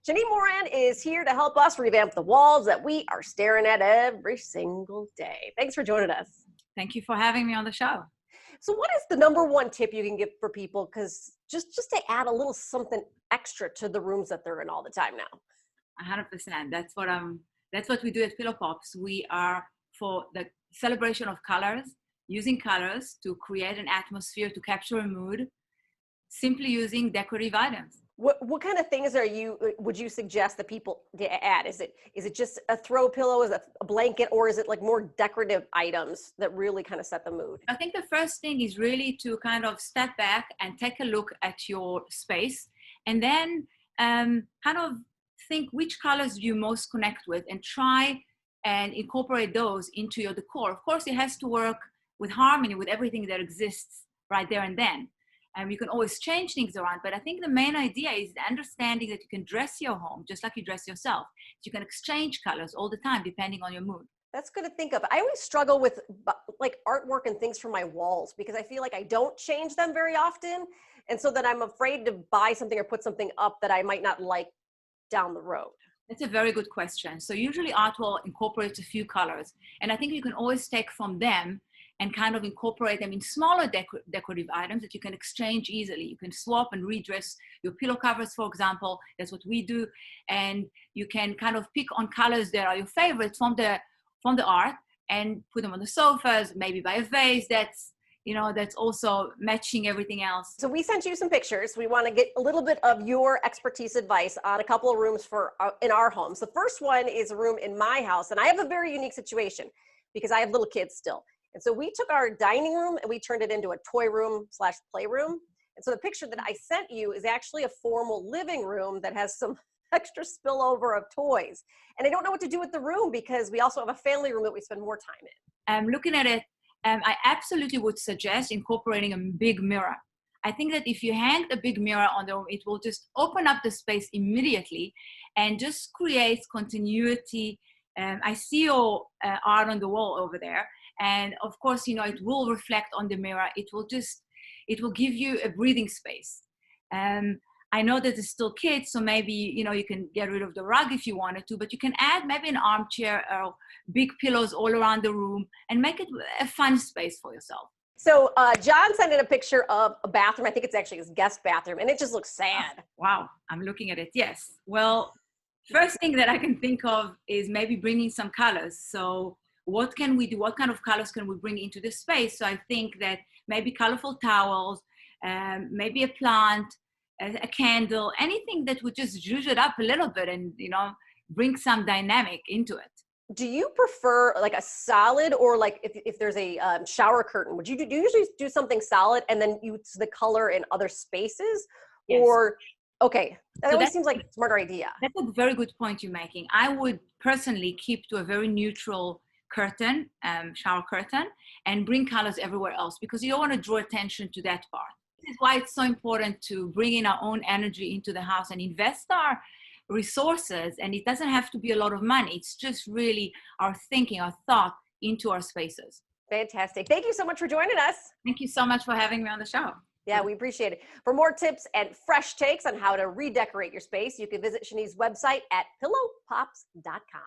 Shani Moran is here to help us revamp the walls that we are staring at every single day. Thanks for joining us. Thank you for having me on the show. So what is the number one tip you can give for people? Because just to add a little something extra to the rooms that they're in all the time now. 100%. That's what we do at Pillow Pops. We are for the celebration of colors, using colors to create an atmosphere, to capture a mood, simply using decorative items. What kind of things would you suggest that people add? Is it just a throw pillow, is it a blanket, or is it like more decorative items that really kind of set the mood? I think the first thing is really to kind of step back and take a look at your space, and then kind of think which colors you most connect with and try and incorporate those into your decor. Of course, it has to work with harmony with everything that exists right there and then. You can always change things around, but I think the main idea is the understanding that you can dress your home just like you dress yourself. You can exchange colors all the time depending on your mood. That's good to think of. I always struggle with like artwork and things for my walls because I feel like I don't change them very often. And so that I'm afraid to buy something or put something up that I might not like down the road. That's a very good question. So usually art will incorporate a few colors, and I think you can always take from them and kind of incorporate them in smaller decorative items that you can exchange easily. You can swap and redress your pillow covers, for example. That's what we do. And you can kind of pick on colors that are your favorites from the art and put them on the sofas, maybe by a vase that's also matching everything else. So we sent you some pictures. We want to get a little bit of your expertise advice on a couple of rooms in our homes. The first one is a room in my house, and I have a very unique situation because I have little kids still. And so we took our dining room and we turned it into a toy room / playroom. And so the picture that I sent you is actually a formal living room that has some extra spillover of toys. And I don't know what to do with the room because we also have a family room that we spend more time in. Looking at it, I absolutely would suggest incorporating a big mirror. I think that if you hang a big mirror on the room, it will just open up the space immediately and just creates continuity. I see your art on the wall over there. And of course, it will reflect on the mirror. It will give you a breathing space. I know that it's still kids, so maybe, you can get rid of the rug if you wanted to, but you can add maybe an armchair or big pillows all around the room and make it a fun space for yourself. So John sent in a picture of a bathroom. I think it's actually his guest bathroom, and it just looks sad. Wow, I'm looking at it. Yes. Well, first thing that I can think of is maybe bringing some colors. So what can we do? What kind of colors can we bring into the space? So I think that maybe colorful towels, maybe a plant, a candle, anything that would just zhuzh it up a little bit and, bring some dynamic into it. Do you prefer like a solid, or like if there's a shower curtain, do you usually do something solid and then use the color in other spaces? Yes. Or, okay, that always seems like a smarter idea. That's a very good point you're making. I would personally keep to a very neutral curtain, shower curtain, and bring colors everywhere else because you don't want to draw attention to that part. This is why it's so important to bring in our own energy into the house and invest our resources. And it doesn't have to be a lot of money. It's just really our thinking, our thought into our spaces. Fantastic. Thank you so much for joining us. Thank you so much for having me on the show. Yeah, we appreciate it. For more tips and fresh takes on how to redecorate your space, you can visit Shani's website at pillowpops.com.